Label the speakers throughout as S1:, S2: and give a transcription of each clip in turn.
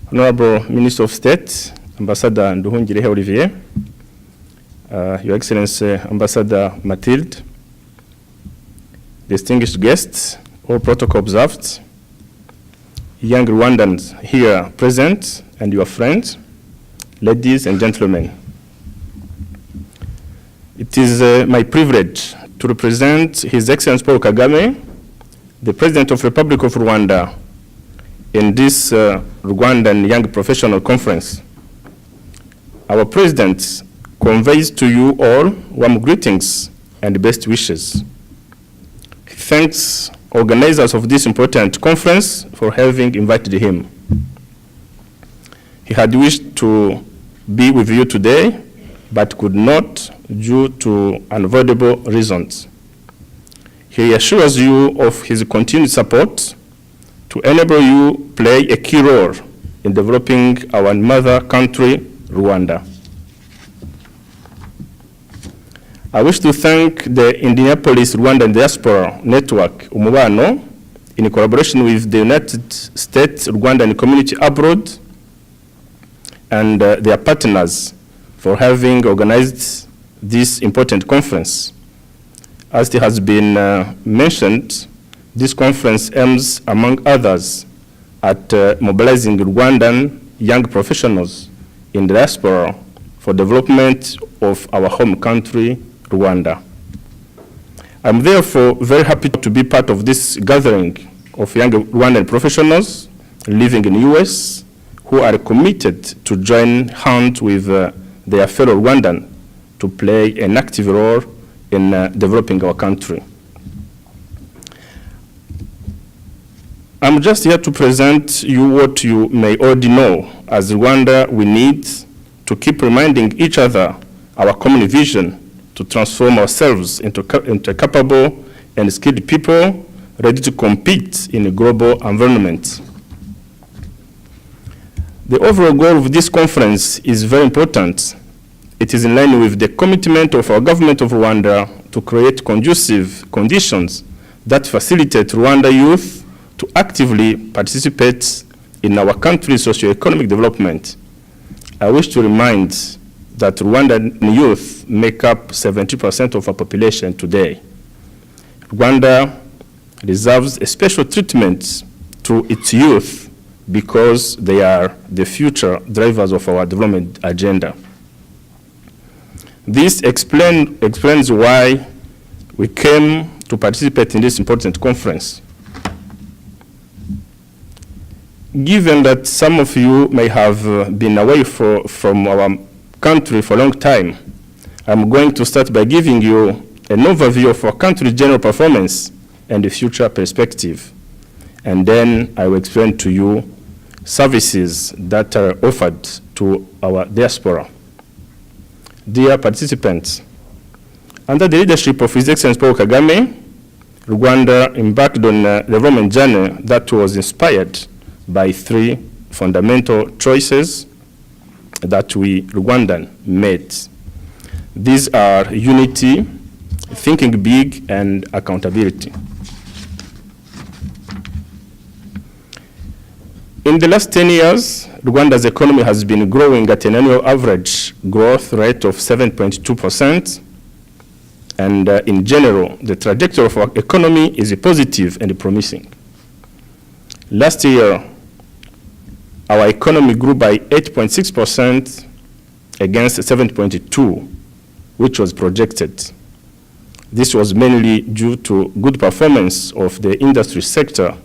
S1: Honorable Minister of State, Ambassador Nduhungirehe Olivier, Your Excellency Ambassador Mathilde, distinguished guests, all protocol observed, young Rwandans here present, and your friends, ladies and gentlemen. It is my privilege to represent His Excellency Paul Kagame, the President of the Republic of Rwanda, in this Rwandan Young Professional Conference. Our President conveys to you all warm greetings and best wishes. He thanks organizers of this important conference for having invited him. He had wished to be with you today, but could not due to unavoidable reasons. He assures you of his continued support to enable you play a key role in developing our mother country, Rwanda. I wish to thank the Indianapolis Rwandan Diaspora Network, Umubano, in collaboration with the United States Rwandan Community Abroad and their partners for having organized this important conference. As it has been mentioned, this conference aims, among others, at mobilizing Rwandan young professionals in the diaspora for development of our home country, Rwanda. I'm therefore very happy to be part of this gathering of young Rwandan professionals living in the US who are committed to join hands with their fellow Rwandan to play an active role in developing our country. I'm just here to present you what you may already know. As Rwanda, we need to keep reminding each other our common vision to transform ourselves into capable and skilled people ready to compete in a global environment. The overall goal of this conference is very important. It is in line with the commitment of our government of Rwanda to create conducive conditions that facilitate Rwanda youth to actively participate in our country's socio-economic development. I wish to remind that Rwandan youth make up 70% of our population today. Rwanda reserves a special treatment to its youth because they are the future drivers of our development agenda. This explains why we came to participate in this important conference. Given that some of you may have been away from our country for a long time, I'm going to start by giving you an overview of our country's general performance and the future perspective. And then I will explain to you services that are offered to our diaspora. Dear participants, under the leadership of His Excellency Paul Kagame, Rwanda embarked on a development journey that was inspired by three fundamental choices that we Rwandan made. These are unity, thinking big, and accountability. In the last 10 years, Rwanda's economy has been growing at an annual average growth rate of 7.2%. And in general, the trajectory of our economy is positive and promising. Last year, our economy grew by 8.6% against 7.2%, which was projected. This was mainly due to good performance of the industry sector,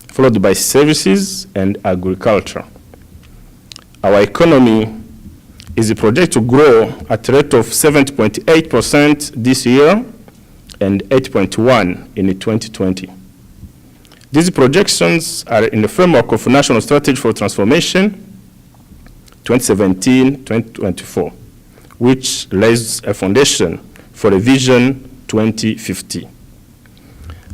S1: followed by services and agriculture. Our economy is projected to grow at a rate of 7.8% this year and 8.1% in 2020. These projections are in the framework of National Strategy for Transformation 2017-2024, which lays a foundation for a Vision 2050.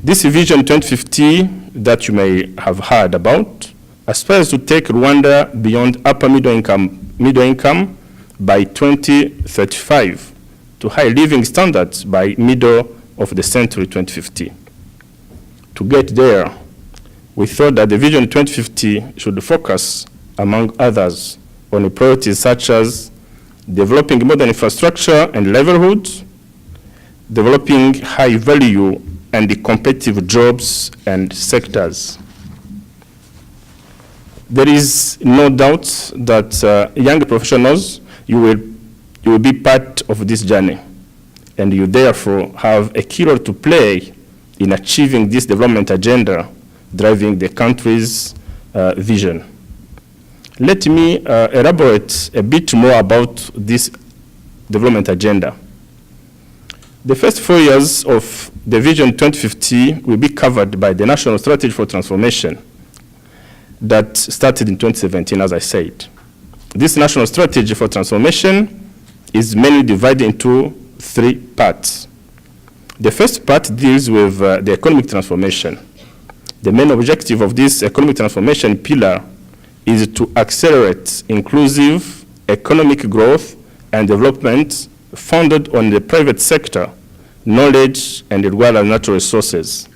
S1: This Vision 2050 that you may have heard about aspires to take Rwanda beyond upper middle income by 2035 to high living standards by middle of the century 2050. To get there, we thought that the Vision 2050 should focus among others, on priorities such as developing modern infrastructure and livelihoods, developing high-value and competitive jobs and sectors. There is no doubt that young professionals, you will be part of this journey, and you therefore have a key role to play in achieving this development agenda, driving the country's vision. Let me elaborate a bit more about this development agenda. The first 4 years of the Vision 2050 will be covered by the National Strategy for Transformation that started in 2017, as I said. This National Strategy for Transformation is mainly divided into 3 parts. The first part deals with the economic transformation. The main objective of this economic transformation pillar is to accelerate inclusive economic growth and development founded on the private sector, knowledge, and Rwandan natural resources.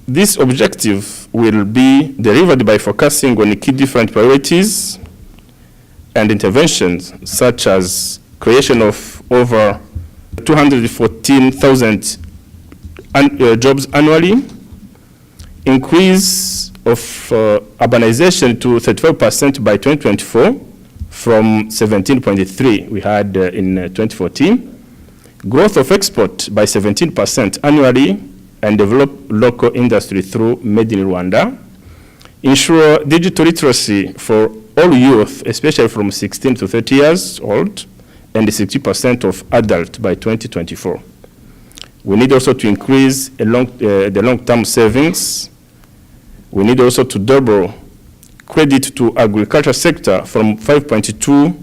S1: This objective will be delivered by focusing on key different priorities and interventions, such as creation of over 214,000 jobs annually, increase of urbanization to 35% by 2024 from 17.3 we had in 2014, growth of export by 17% annually, and develop local industry through Made in Rwanda, ensure digital literacy for all youth, especially from 16 to 30 years old, and 60% of adults by 2024. We need also to increase the long-term savings. We need also to double credit to agriculture sector from 5.2,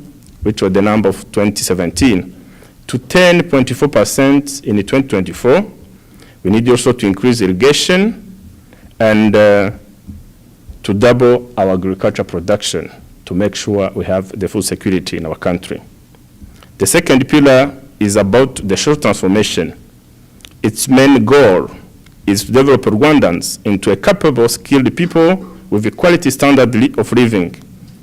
S1: which was the number of 2017, to 10.4% in 2024. We need also to increase irrigation and to double our agriculture production to make sure we have the food security in our country. The second pillar is about the social transformation. Its main goal is to develop Rwandans into a capable, skilled people with a quality standard of living.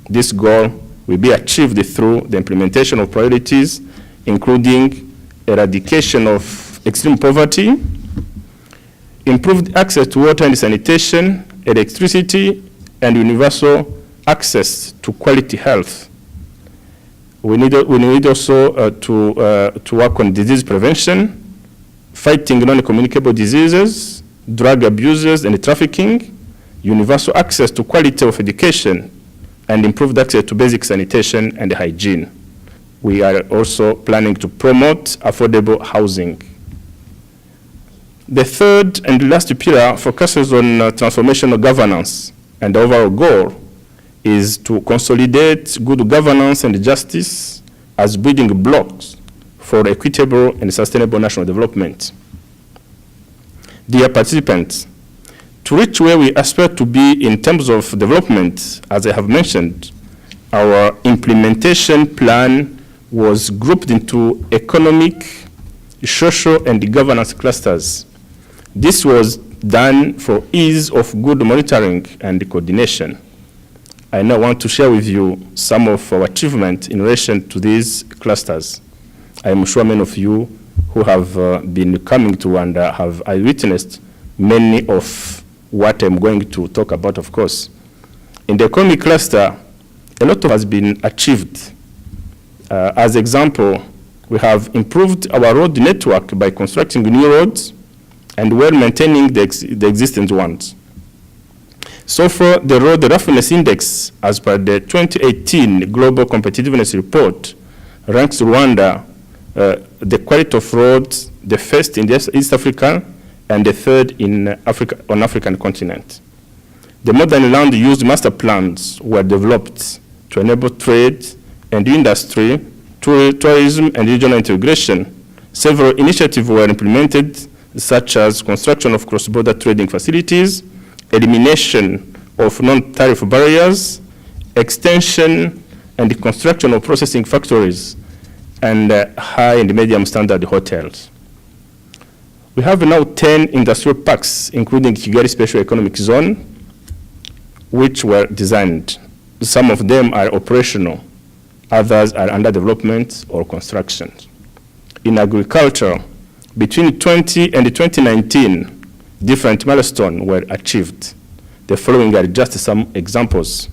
S1: This goal will be achieved through the implementation of priorities, including eradication of extreme poverty, improved access to water and sanitation, electricity, and universal access to quality health. We need also to work on disease prevention, fighting non-communicable diseases, drug abusers and trafficking, universal access to quality of education, and improved access to basic sanitation and hygiene. We are also planning to promote affordable housing. The third and last pillar focuses on transformational governance, and the overall goal is to consolidate good governance and justice as building blocks for equitable and sustainable national development. Dear participants, to reach where we aspire to be in terms of development, as I have mentioned, our implementation plan was grouped into economic, social, and governance clusters. This was done for ease of good monitoring and coordination. I now want to share with you some of our achievements in relation to these clusters. I am sure many of you who have been coming to Rwanda have witnessed many of what I'm going to talk about, of course. In the economic cluster, a lot has been achieved. As example, we have improved our road network by constructing new roads and well maintaining the existing ones. So far, the road roughness index, as per the 2018 Global Competitiveness Report, ranks Rwanda the quality of roads the first in the East Africa and the third in Africa, on African continent. The modern land use master plans were developed to enable trade and industry, tourism and regional integration. Several initiatives were implemented, such as construction of cross-border trading facilities, elimination of non-tariff barriers, extension and construction of processing factories, and high and medium standard hotels. We have now 10 industrial parks, including Kigali Special Economic Zone, which were designed. Some of them are operational, others are under development or construction. In agriculture, between 20 and 2019, different milestones were achieved. The following are just some examples.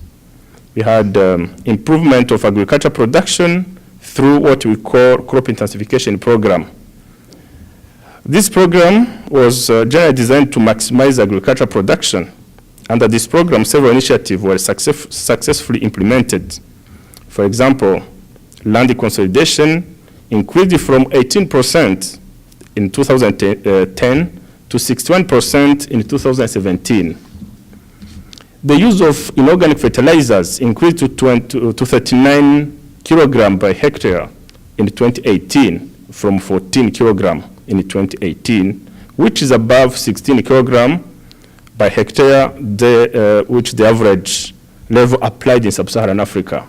S1: We had improvement of agriculture production through what we call crop intensification program. This program was generally designed to maximize agricultural production. Under this program, several initiatives were successfully implemented. For example, land consolidation increased from 18% in 2010 to 61% in 2017. The use of inorganic fertilizers increased to 39 kilograms per hectare in 2018 from 14 kilograms in 2018, which is above 16 kilograms per hectare, which the average level applied in sub-Saharan Africa.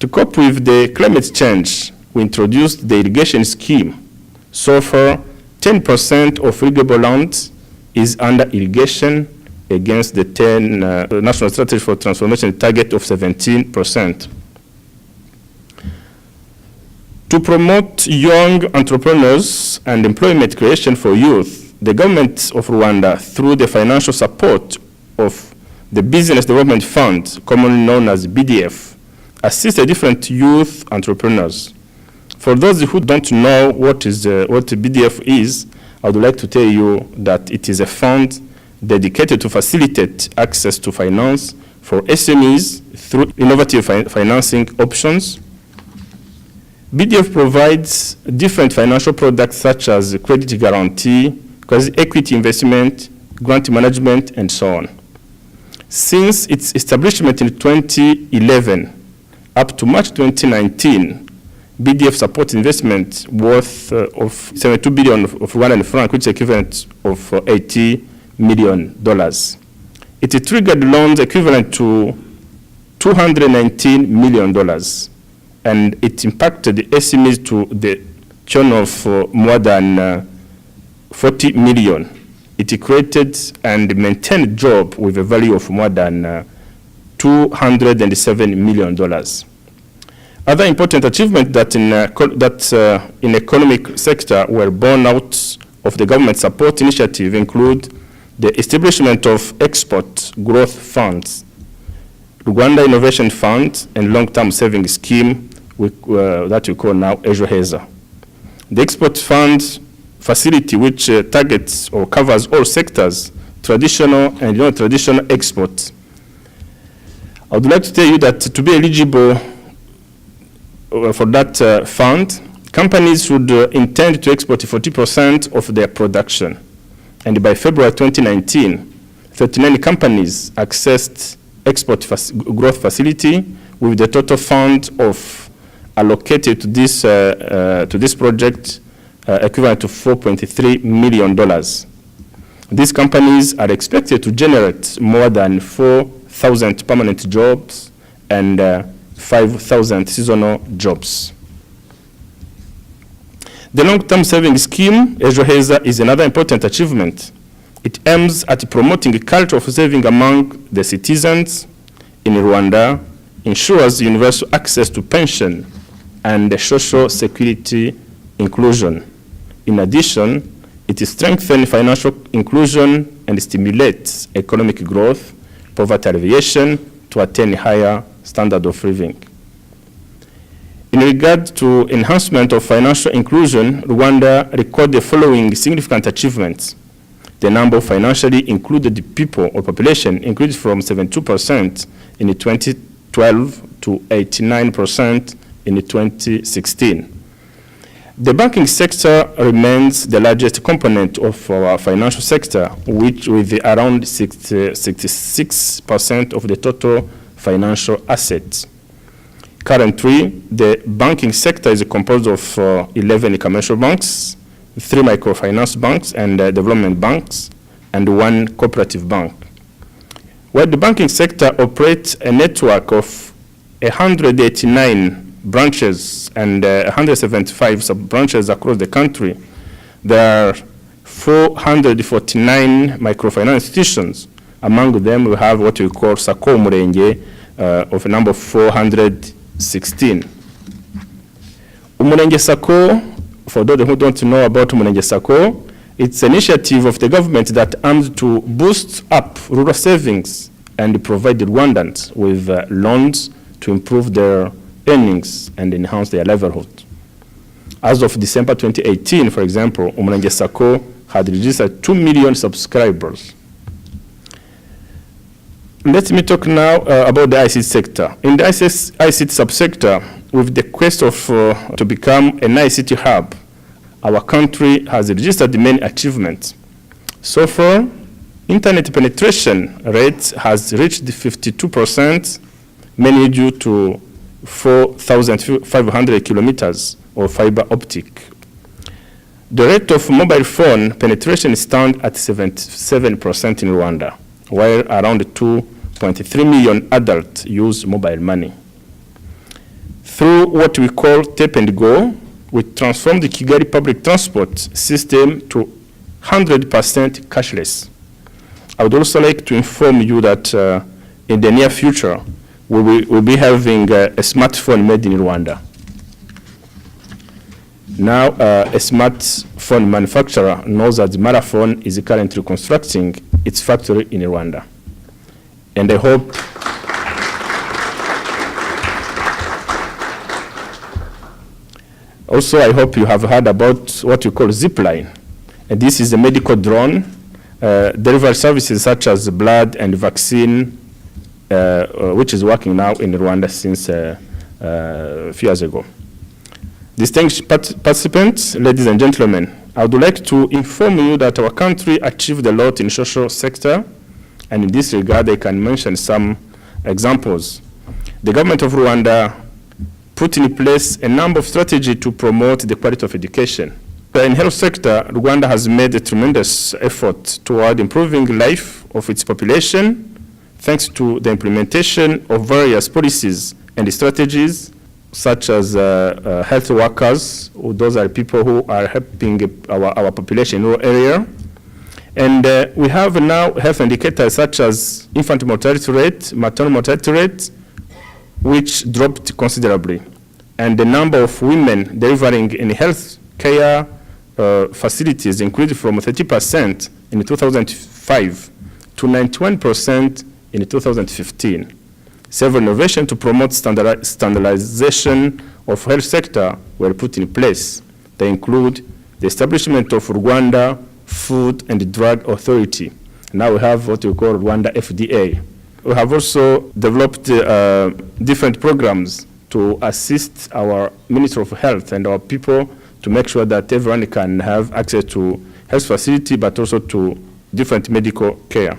S1: To cope with the climate change, we introduced the irrigation scheme. So far, 10% of irrigable land is under irrigation against the 10 National Strategy for Transformation target of 17%. To promote young entrepreneurs and employment creation for youth, the government of Rwanda, through the financial support of the Business Development Fund, commonly known as BDF, assisted different youth entrepreneurs. For those who don't know what BDF is, I would like to tell you that it is a fund dedicated to facilitate access to finance for SMEs through innovative financing options. BDF provides different financial products such as credit guarantee, equity investment, grant management, and so on. Since its establishment in 2011 up to March 2019, BDF supports investment worth of 72 billion of Rwandan franc, which is equivalent of $80 million. It triggered loans equivalent to $219 million. And it impacted the SMEs to the tune of more than 40 million. It created and maintained jobs with a value of more than $207 million. Other important achievements that in economic sector were born out of the government support initiative include the establishment of export growth funds, Rwanda Innovation Fund, and long-term savings scheme that we call now Ejoheza. The export fund facility, which targets or covers all sectors, traditional and non-traditional exports. I would like to tell you that to be eligible for that fund, companies should intend to export 40% of their production. And by February 2019, 39 companies accessed export growth facility with the total fund of allocated to this project equivalent to $4.3 million. These companies are expected to generate more than 4,000 permanent jobs and 5,000 seasonal jobs. The long-term savings scheme, Ejoheza, is another important achievement. It aims at promoting a culture of saving among the citizens in Rwanda, ensures universal access to pension and social security inclusion. In addition, it strengthens financial inclusion and stimulates economic growth, poverty alleviation to attain higher standard of living. In regard to enhancement of financial inclusion, Rwanda recorded the following significant achievements. The number of financially included people or population increased from 72% in 2012 to 89% in 2016. The banking sector remains the largest component of our financial sector, which with around 66% of the total financial assets. Currently, the banking sector is composed of 11 commercial banks, 3 microfinance banks and development banks, and 1 cooperative bank. While the banking sector operates a network of 189 branches and 175 sub-branches across the country, there are 449 microfinance institutions Among them, we have what we call Sako Umurenge of a number of 416. Umurenge Sako, for those who don't know about Umurenge Sako, it's an initiative of the government that aims to boost up rural savings and provide the Rwandans with loans to improve their earnings and enhance their livelihood. As of December 2018, for example, Umurenge Sako had registered 2 million subscribers. Let me talk now about the ICT sector. In the ICT subsector, with the quest of to become an ICT hub, our country has registered many achievements. So far, internet penetration rate has reached 52%, mainly due to 4,500 kilometers of fiber optic. The rate of mobile phone penetration stands at 77% in Rwanda, while around 2.3 million adults use mobile money. Through what we call Tap and Go, we transformed the Kigali public transport system to 100% cashless. I would also like to inform you that in the near future, we'll be having a smartphone made in Rwanda. Now, a smartphone manufacturer knows that Marathon is currently constructing its factory in Rwanda. And I hope also, I hope you have heard about what we call Zipline. And this is a medical drone, delivery services such as blood and vaccine, which is working now in Rwanda since a few years ago. Distinguished participants, ladies and gentlemen, I would like to inform you that our country achieved a lot in the social sector, and in this regard, I can mention some examples. The government of Rwanda put in place a number of strategies to promote the quality of education. In the health sector, Rwanda has made a tremendous effort toward improving life of its population, thanks to the implementation of various policies and strategies, such as health workers. Those are people who are helping our population in rural area. And we have now health indicators such as infant mortality rate, maternal mortality rate, which dropped considerably. And the number of women delivering in health care facilities increased from 30% in 2005 to 91% in 2015. Several innovations to promote standardization of health sector were put in place. They include the establishment of Rwanda Food and Drug Authority. Now we have what we call Rwanda FDA. We have also developed different programs to assist our Ministry of Health and our people to make sure that everyone can have access to health facility, but also to different medical care.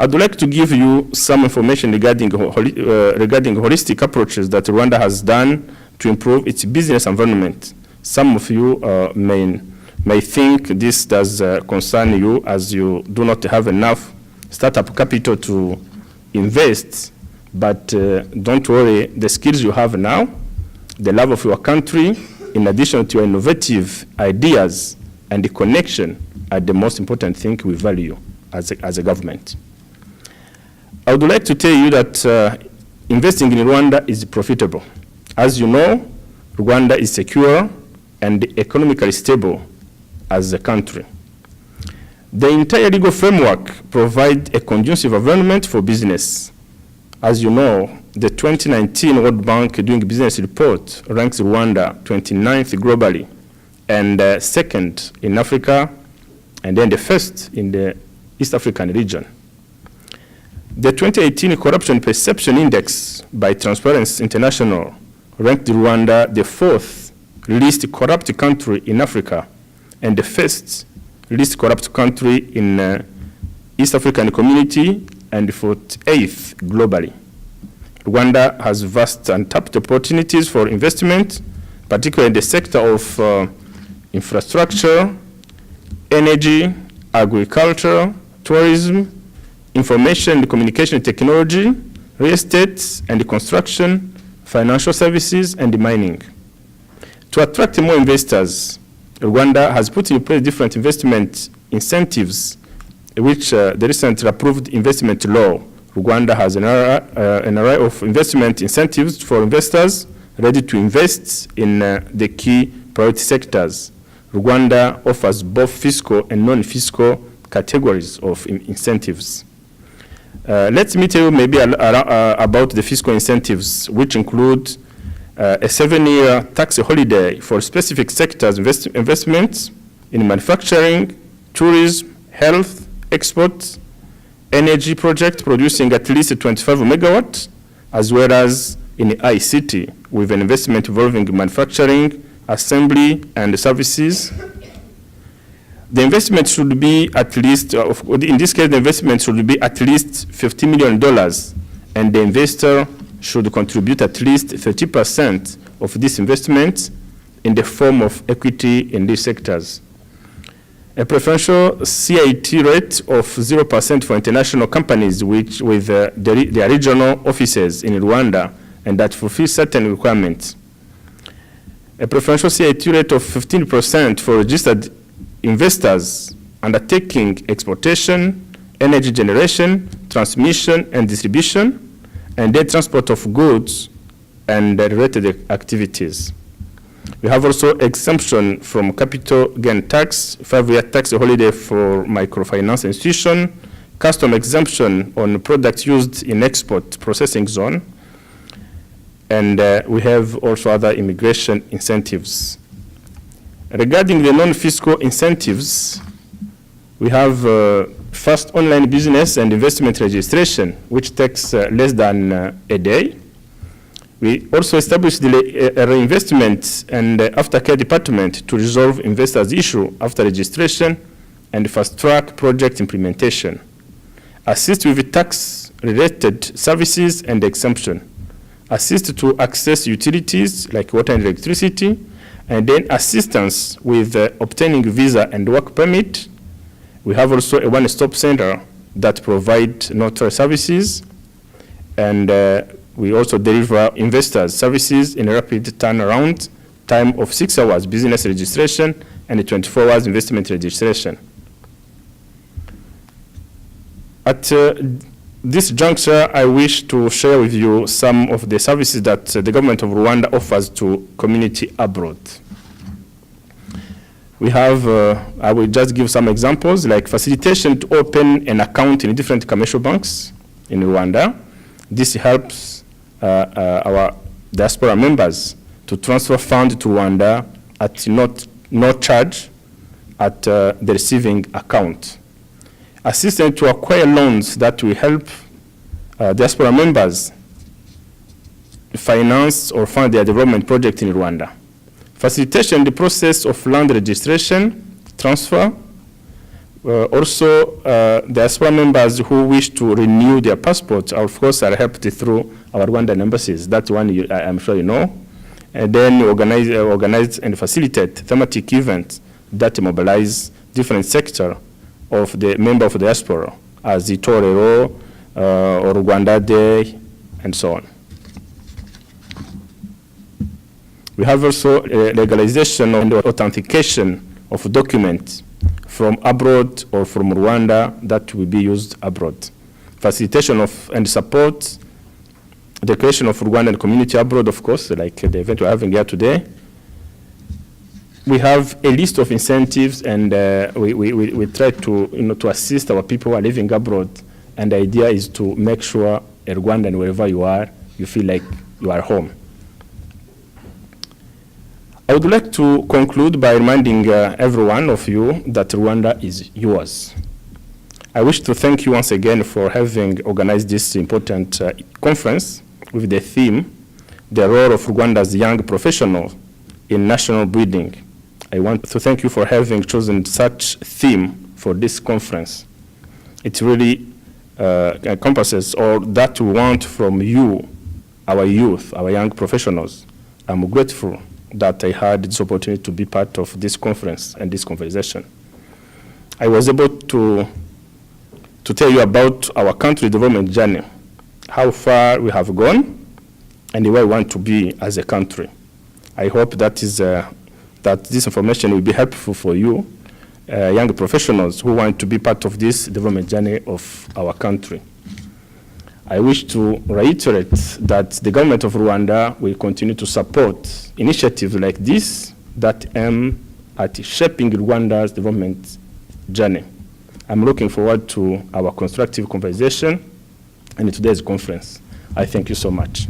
S1: I'd like to give you some information regarding holistic approaches that Rwanda has done to improve its business environment. Some of you may think this does concern you, as you do not have enough startup capital to invest, but don't worry, the skills you have now, the love of your country, in addition to your innovative ideas and the connection, are the most important thing we value as a government. I would like to tell you that investing in Rwanda is profitable. As you know, Rwanda is secure and economically stable as a country. The entire legal framework provides a conducive environment for business. As you know, the 2019 World Bank Doing Business report ranks Rwanda 29th globally, and second in Africa, and then the first in the East African region. The 2018 Corruption Perception Index by Transparency International ranked Rwanda the fourth least corrupt country in Africa and the first least corrupt country in East African community and 48th globally. Rwanda has vast untapped opportunities for investment, particularly in the sector of infrastructure, energy, agriculture, tourism, information and communication technology, real estate and construction, financial services, and mining. To attract more investors, Rwanda has put in place different investment incentives the recently approved investment law, Rwanda has an array of investment incentives for investors ready to invest in the key priority sectors. Rwanda offers both fiscal and non-fiscal categories of incentives. Let me tell you maybe about the fiscal incentives, which include a 7-year tax holiday for specific sectors investments in manufacturing, tourism, health, exports, energy project producing at least 25 megawatts, as well as in ICT with an investment involving manufacturing, assembly, and services. The investment should be at least, in this case, the investment should be at least $50 million, and the investor should contribute at least 30% of this investment in the form of equity in these sectors. A preferential CIT rate of 0% for international companies with their regional offices in Rwanda and that fulfill certain requirements. A preferential CIT rate of 15% for registered investors undertaking exportation, energy generation, transmission and distribution, and then transport of goods and related activities. We have also exemption from capital gain tax, 5-year tax holiday for microfinance institution, custom exemption on products used in export processing zone, and we have also other immigration incentives. Regarding the non-fiscal incentives, we have first online business and investment registration, which takes less than a day. We also established a reinvestment and aftercare department to resolve investors' issue after registration and fast-track project implementation. Assist with tax-related services and exemption. Assist to access utilities like water and electricity, and then assistance with obtaining visa and work permit. We have also a one-stop center that provides notary services, and we also deliver investors services in a rapid turnaround time of 6 hours business registration and 24 hours investment registration. At this juncture, I wish to share with you some of the services that the government of Rwanda offers to community abroad. We have, I will just give some examples, like facilitation to open an account in different commercial banks in Rwanda. This helps our diaspora members to transfer funds to Rwanda at no charge at the receiving account. Assistance to acquire loans that will help diaspora members finance or fund their development project in Rwanda. Facilitation the process of land registration, transfer. Also, diaspora members who wish to renew their passports, of course, are helped through our Rwandan embassies. That's one I'm sure you know. And then organize and facilitate thematic events that mobilize different sectors of the member of the diaspora, as the Torero, or Rwanda Day, and so on. We have also legalization and authentication of documents from abroad or from Rwanda that will be used abroad. Facilitation of and support the creation of Rwandan community abroad, of course, like the event we're having here today. We have a list of incentives, and we try to, to assist our people who are living abroad. And the idea is to make sure a Rwandan, wherever you are, you feel like you are home. I would like to conclude by reminding every one of you that Rwanda is yours. I wish to thank you once again for having organized this important conference with the theme, the role of Rwanda's young professionals in national building. I want to thank you for having chosen such theme for this conference. It really encompasses all that we want from you, our youth, our young professionals. I'm grateful that I had this opportunity to be part of this conference and this conversation. I was able to tell you about our country development journey, how far we have gone, and where we want to be as a country. I hope that this information will be helpful for you young professionals who want to be part of this development journey of our country. I wish to reiterate that the government of Rwanda will continue to support initiatives like this that aim at shaping Rwanda's development journey. I'm looking forward to our constructive conversation in today's conference. I thank you so much.